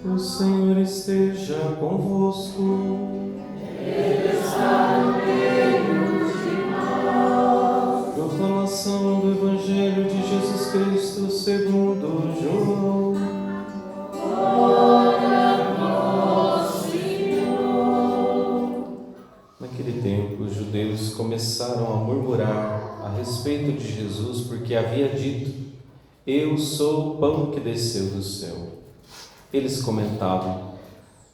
O Senhor esteja convosco. Ele está no meio de nós. Proclamação do Evangelho de Jesus Cristo segundo João. Glória a vós, Senhor. Naquele tempo, os judeus começaram a murmurar a respeito de Jesus, porque havia dito: Eu sou o pão que desceu do céu. Eles comentavam: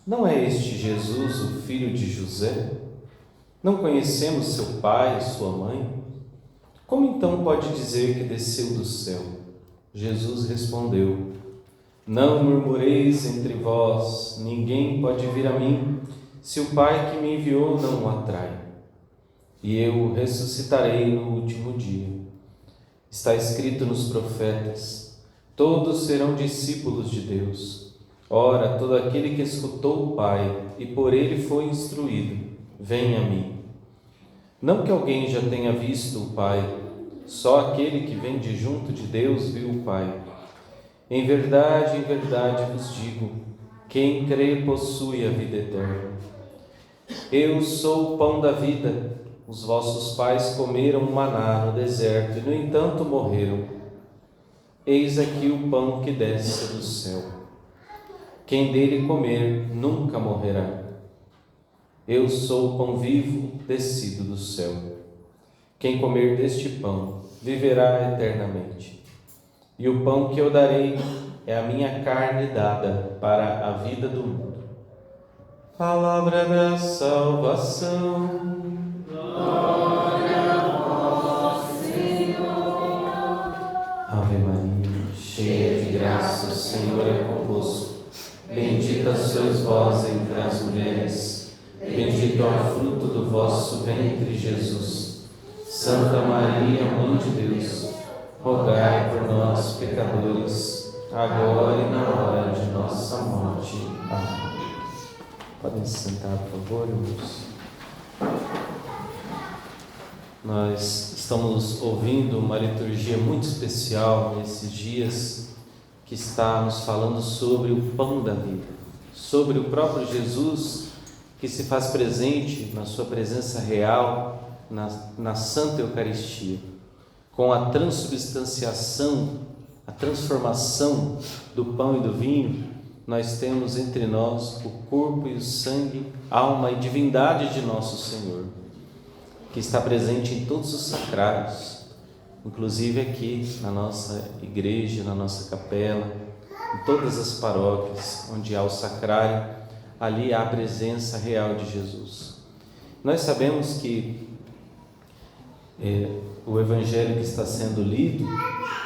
Não é este Jesus o filho de José? Não conhecemos seu pai e sua mãe? Como então pode dizer que desceu do céu? Jesus respondeu: Não murmureis entre vós, ninguém pode vir a mim, se o Pai que me enviou não o atrai. E eu o ressuscitarei no último dia. Está escrito nos profetas: Todos serão discípulos de Deus. Ora, todo aquele que escutou o Pai e por ele foi instruído, vem a mim. Não que alguém já tenha visto o Pai, só aquele que vem de junto de Deus viu o Pai. Em verdade vos digo, quem crê possui a vida eterna. Eu sou o pão da vida. Os vossos pais comeram maná no deserto e, no entanto, morreram. Eis aqui o pão que desce do céu. Quem dele comer nunca morrerá. Eu sou o pão vivo descido do céu. Quem comer deste pão viverá eternamente. E o pão que eu darei é a minha carne dada para a vida do mundo. Palavra da salvação. Glória a vós, Senhor. Ave Maria, cheia de graça, o Senhor é convosco. Bendita sois vós entre as mulheres, bendito é o fruto do vosso ventre, Jesus. Santa Maria, Mãe de Deus, rogai por nós, pecadores, agora e na hora de nossa morte. Amém. Podem se sentar, por favor, irmãos. Nós estamos ouvindo uma liturgia muito especial nesses dias, que está nos falando sobre o pão da vida, sobre o próprio Jesus que se faz presente na sua presença real, na Santa Eucaristia, com a transubstanciação, a transformação do pão e do vinho. Nós temos entre nós o corpo e o sangue, alma e divindade de nosso Senhor, que está presente em todos os sacrários, inclusive aqui na nossa igreja, na nossa capela, em todas as paróquias onde há o sacrário, ali há a presença real de Jesus. Nós sabemos que o Evangelho que está sendo lido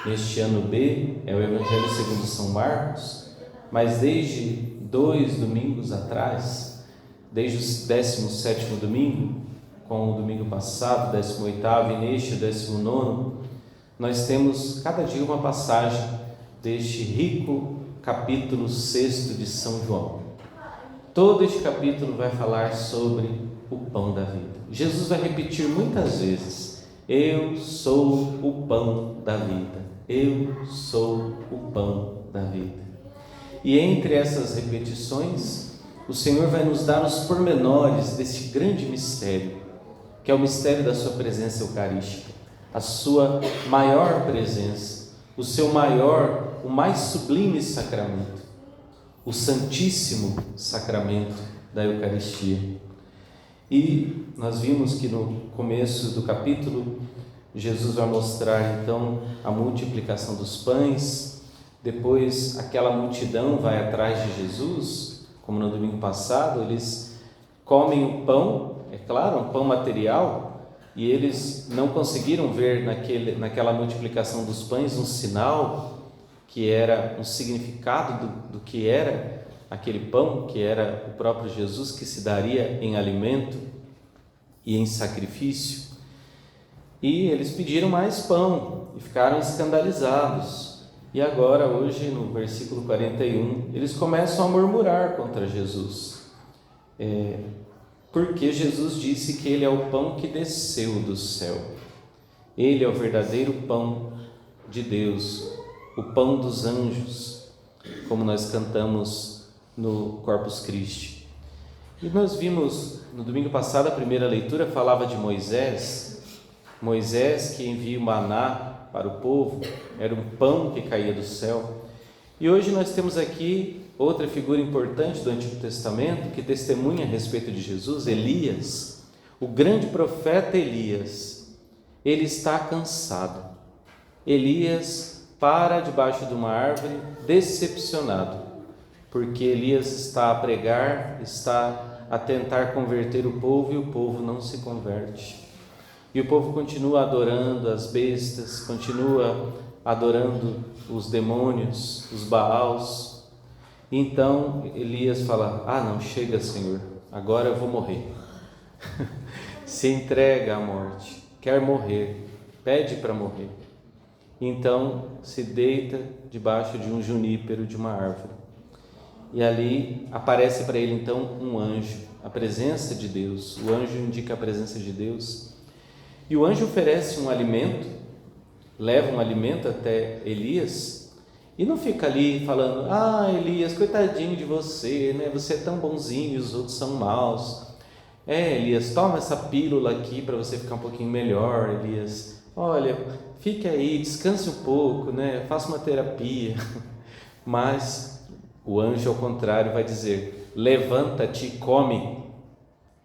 neste ano B é o Evangelho segundo São Marcos, mas desde 2 domingos atrás, desde o 17º domingo, com o domingo passado, 18º, e neste, 19º, nós temos cada dia uma passagem deste rico capítulo 6 de São João. Todo este capítulo vai falar sobre o pão da vida. Jesus vai repetir muitas vezes: Eu sou o pão da vida. Eu sou o pão da vida. E entre essas repetições, o Senhor vai nos dar os pormenores deste grande mistério, que é o mistério da sua presença eucarística, a sua maior presença, o seu maior, o mais sublime sacramento, o Santíssimo Sacramento da Eucaristia. E nós vimos que no começo do capítulo, Jesus vai mostrar então a multiplicação dos pães, depois aquela multidão vai atrás de Jesus, como no domingo passado, eles comem o pão, é claro, um pão material, e eles não conseguiram ver naquela multiplicação dos pães um sinal que era um significado do que era aquele pão, que era o próprio Jesus que se daria em alimento e em sacrifício. E eles pediram mais pão e ficaram escandalizados. E agora, hoje, no versículo 41, eles começam a murmurar contra Jesus. Porque Jesus disse que Ele é o pão que desceu do céu. Ele é o verdadeiro pão de Deus, o pão dos anjos, como nós cantamos no Corpus Christi. E nós vimos no domingo passado, a primeira leitura falava de Moisés que envia o maná para o povo, era um pão que caía do céu. E hoje nós temos aqui outra figura importante do Antigo Testamento que testemunha a respeito de Jesus, Elias, o grande profeta Elias. Ele está cansado. Elias para debaixo de uma árvore decepcionado, porque Elias está a pregar, está a tentar converter o povo e o povo não se converte. E o povo continua adorando as bestas, continua adorando os demônios, os Baals. Então Elias fala: não, chega, Senhor, agora eu vou morrer. Se entrega à morte, quer morrer, pede para morrer. Então se deita debaixo de um junípero, de uma árvore. E ali aparece para ele então um anjo, a presença de Deus. O anjo indica a presença de Deus. E o anjo oferece um alimento, leva um alimento até Elias, e não fica ali falando: Elias, coitadinho de você, né? Você é tão bonzinho e os outros são maus. Elias, toma essa pílula aqui para você ficar um pouquinho melhor, Elias. Olha, fique aí, descanse um pouco, né? Faça uma terapia. Mas o anjo, ao contrário, vai dizer: levanta-te e come.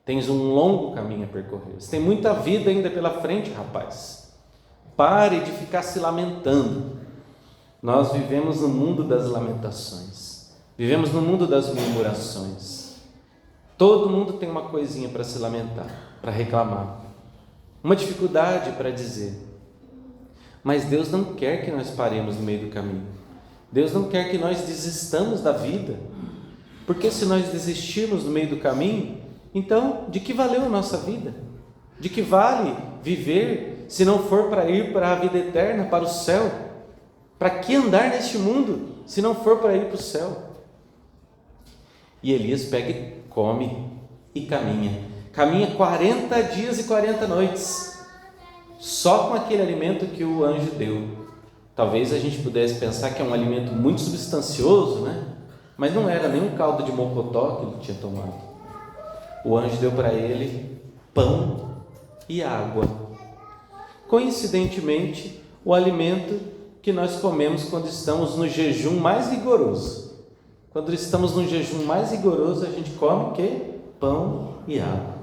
Tens um longo caminho a percorrer. Você tem muita vida ainda pela frente, rapaz. Pare de ficar se lamentando. Nós vivemos no mundo das lamentações. Vivemos no mundo das murmurações. Todo mundo tem uma coisinha para se lamentar, para reclamar. Uma dificuldade para dizer. Mas Deus não quer que nós paremos no meio do caminho. Deus não quer que nós desistamos da vida. Porque se nós desistirmos no meio do caminho, então, de que valeu a nossa vida? De que vale viver se não for para ir para a vida eterna, para o céu? Para que andar neste mundo se não for para ir para o céu? E Elias pega e come e caminha. Caminha 40 dias e 40 noites, só com aquele alimento que o anjo deu. Talvez a gente pudesse pensar que é um alimento muito substancioso, né? Mas não era nem um caldo de mocotó que ele tinha tomado. O anjo deu para ele pão e água. Coincidentemente, o alimento que nós comemos quando estamos no jejum mais rigoroso. Quando estamos no jejum mais rigoroso, a gente come o quê? Pão e água.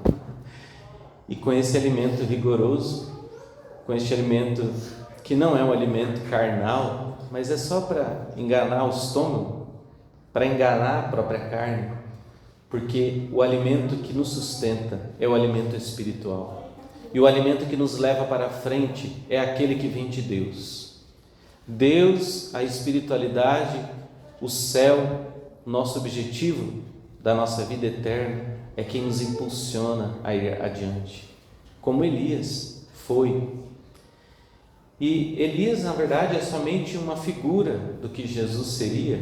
E com esse alimento rigoroso, com este alimento que não é um alimento carnal, mas é só para enganar o estômago, para enganar a própria carne, porque o alimento que nos sustenta é o alimento espiritual, e o alimento que nos leva para a frente é aquele que vem de Deus. Deus, a espiritualidade, o céu, nosso objetivo da nossa vida eterna é quem nos impulsiona a ir adiante, como Elias foi. E Elias, na verdade, é somente uma figura do que Jesus seria.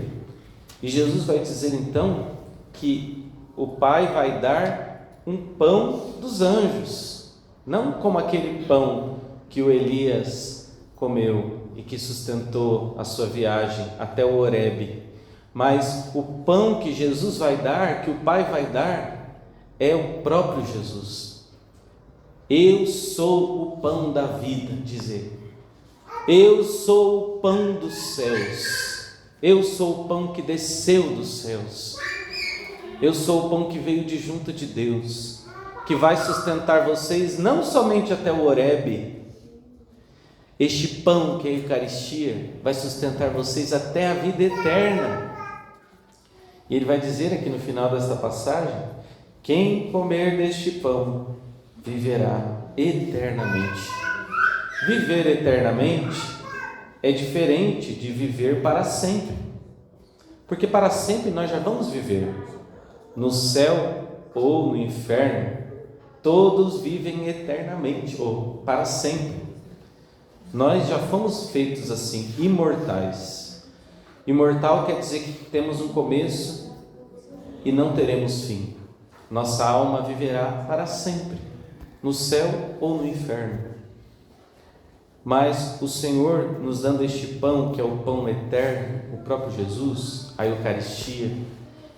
E Jesus vai dizer então que o Pai vai dar um pão dos anjos, não como aquele pão que o Elias comeu e que sustentou a sua viagem até o Horebe, mas o pão que Jesus vai dar, que o Pai vai dar, é o próprio Jesus. Eu sou o pão da vida, diz ele. Eu sou o pão dos céus. Eu sou o pão que desceu dos céus. Eu sou o pão que veio de junto de Deus, que vai sustentar vocês não somente até o Horebe. Este pão que é a Eucaristia vai sustentar vocês até a vida eterna. E ele vai dizer aqui no final desta passagem: quem comer deste pão viverá eternamente. Viver eternamente é diferente de viver para sempre, porque para sempre nós já vamos viver. No céu ou no inferno, todos vivem eternamente ou para sempre. Nós já fomos feitos assim, imortais. Imortal quer dizer que temos um começo e não teremos fim. Nossa alma viverá para sempre, no céu ou no inferno. Mas o Senhor nos dando este pão, que é o pão eterno, o próprio Jesus, a Eucaristia,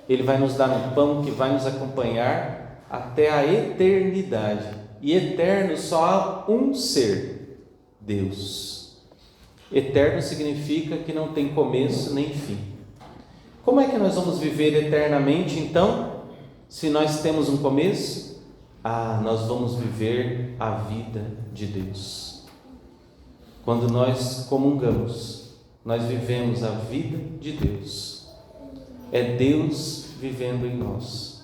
Ele vai nos dar um pão que vai nos acompanhar até a eternidade. E eterno só há um ser: Deus. Eterno significa que não tem começo nem fim. Como é que nós vamos viver eternamente então, se nós temos um começo? Nós vamos viver a vida de Deus. Quando nós comungamos, nós vivemos a vida de Deus. É Deus vivendo em nós.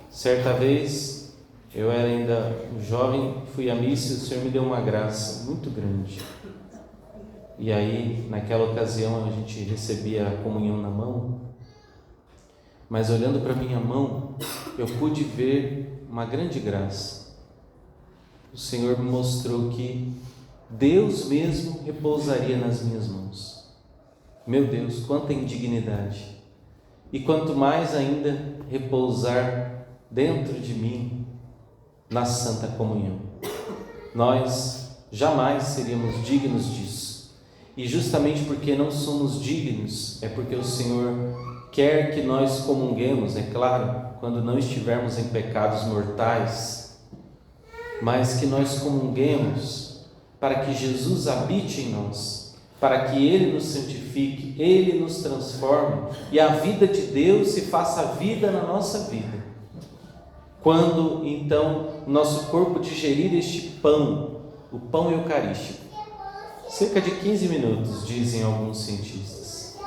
Certa vez, eu era ainda jovem, fui à missa e o Senhor me deu uma graça muito grande. E aí, naquela ocasião, a gente recebia a comunhão na mão, mas olhando para minha mão, eu pude ver uma grande graça. O Senhor me mostrou que Deus mesmo repousaria nas minhas mãos. Meu Deus, quanta indignidade! E quanto mais ainda repousar dentro de mim na Santa Comunhão. Nós jamais seríamos dignos disso. E justamente porque não somos dignos, é porque o Senhor quer que nós comunguemos, é claro, quando não estivermos em pecados mortais, mas que nós comunguemos para que Jesus habite em nós, para que Ele nos santifique, Ele nos transforme e a vida de Deus se faça vida na nossa vida. Quando então nosso corpo digerir este pão, o pão eucarístico, cerca de 15 minutos, dizem alguns cientistas,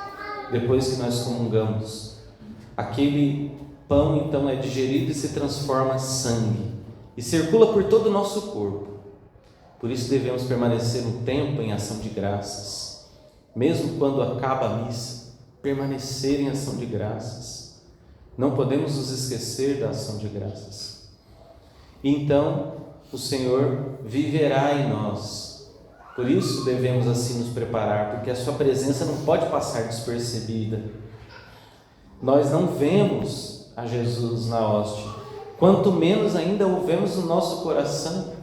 depois que nós comungamos, aquele pão então é digerido e se transforma em sangue e circula por todo o nosso corpo. Por isso devemos permanecer um tempo em ação de graças, mesmo quando acaba a missa, permanecer em ação de graças. Não podemos nos esquecer da ação de graças. Então o Senhor viverá em nós. Por isso devemos assim nos preparar, porque a sua presença não pode passar despercebida. Nós não vemos a Jesus na hóstia, quanto menos ainda o vemos no nosso coração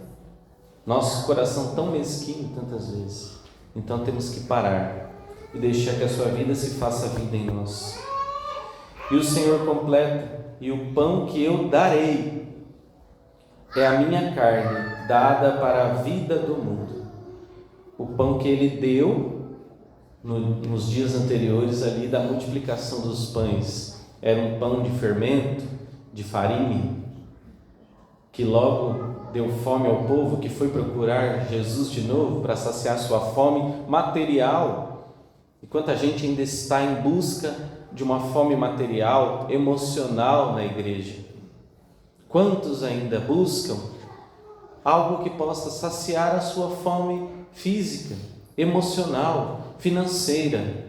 tão mesquinho tantas vezes. Então temos que parar e deixar que a sua vida se faça vida em nós. E o Senhor completa: e o pão que eu darei é a minha carne, dada para a vida do mundo. O pão que Ele deu nos dias anteriores ali da multiplicação dos pães, era um pão de fermento, de farinha, que logo deu fome ao povo, que foi procurar Jesus de novo para saciar sua fome material. E quanta gente ainda está em busca de uma fome material, emocional na igreja. Quantos ainda buscam algo que possa saciar a sua fome física, emocional, financeira,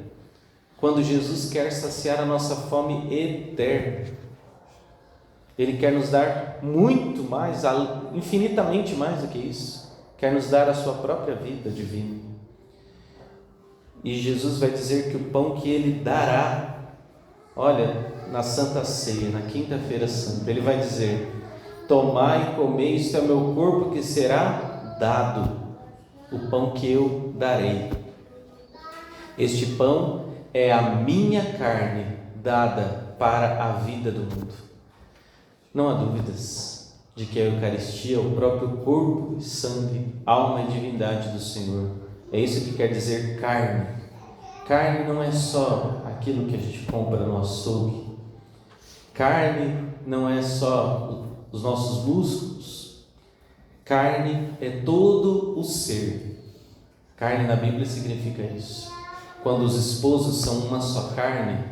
quando Jesus quer saciar a nossa fome eterna? Ele quer nos dar muito mais, infinitamente mais do que isso. Quer nos dar a sua própria vida divina. E Jesus vai dizer que o pão que Ele dará, olha, na Santa Ceia, na Quinta-feira Santa, Ele vai dizer: tomai e comei, isto é meu corpo que será dado, o pão que eu darei. Este pão é a minha carne dada para a vida do mundo. Não há dúvidas de que a Eucaristia é o próprio corpo e sangue, alma e divindade do Senhor. É isso que quer dizer carne. Carne não é só aquilo que a gente compra no açougue. Carne não é só os nossos músculos. Carne é todo o ser. Carne na Bíblia significa isso. Quando os esposos são uma só carne,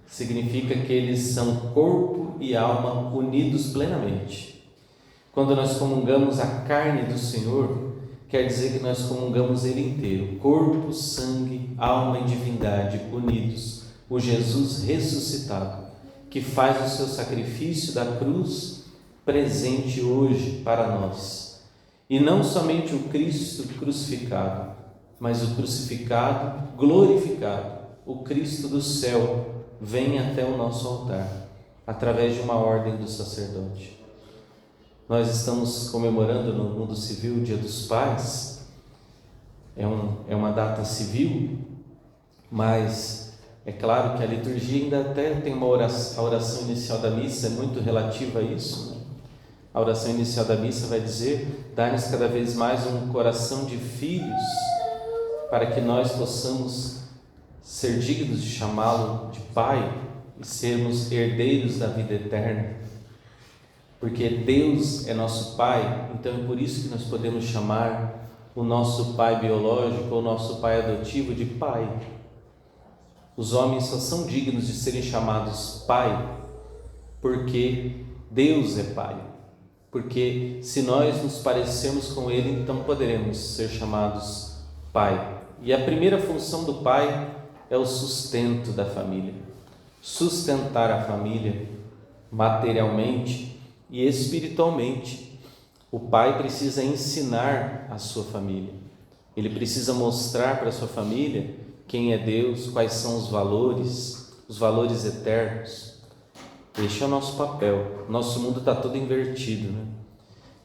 significa que eles são corpo e alma unidos plenamente. Quando nós comungamos a carne do Senhor, quer dizer que nós comungamos Ele inteiro, corpo, sangue, alma e divindade unidos, o Jesus ressuscitado, que faz o seu sacrifício da cruz presente hoje para nós. E não somente o Cristo crucificado, mas o crucificado glorificado, o Cristo do céu, vem até o nosso altar, através de uma ordem do sacerdote. Nós estamos comemorando no mundo civil o Dia dos Pais. É uma data civil, mas É claro que a liturgia ainda até tem uma oração, a oração inicial da missa é muito relativa a isso, né? A oração inicial da missa vai dizer: dai-nos cada vez mais um coração de filhos, para que nós possamos ser dignos de chamá-lo de Pai e sermos herdeiros da vida eterna. Porque Deus é nosso Pai, então é por isso que nós podemos chamar o nosso pai biológico ou nosso pai adotivo de Pai. Os homens só são dignos de serem chamados Pai porque Deus é Pai. Porque se nós nos parecermos com Ele, então poderemos ser chamados Pai. E a primeira função do Pai é o sustento da família. Sustentar a família materialmente e espiritualmente. O pai precisa ensinar a sua família. Ele precisa mostrar para a sua família quem é Deus, quais são os valores eternos. Este é o nosso papel. Nosso mundo está todo invertido, né?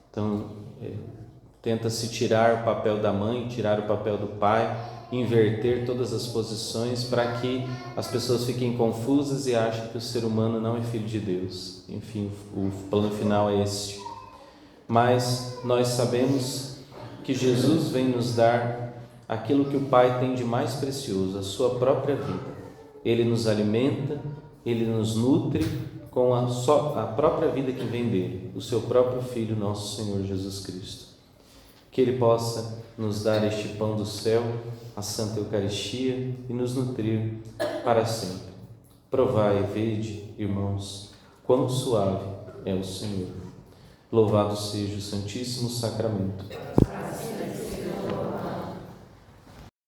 Então, tenta-se tirar o papel da mãe, tirar o papel do pai, inverter todas as posições para que as pessoas fiquem confusas e achem que o ser humano não é filho de Deus. Enfim, o plano final é este. Mas nós sabemos que Jesus vem nos dar aquilo que o Pai tem de mais precioso, a sua própria vida. Ele nos alimenta, Ele nos nutre com a própria vida que vem dele, o seu próprio Filho, nosso Senhor Jesus Cristo. Que Ele possa nos dar este pão do céu, a Santa Eucaristia, e nos nutrir para sempre. Provai e vede, irmãos, quão suave é o Senhor. Louvado seja o Santíssimo Sacramento.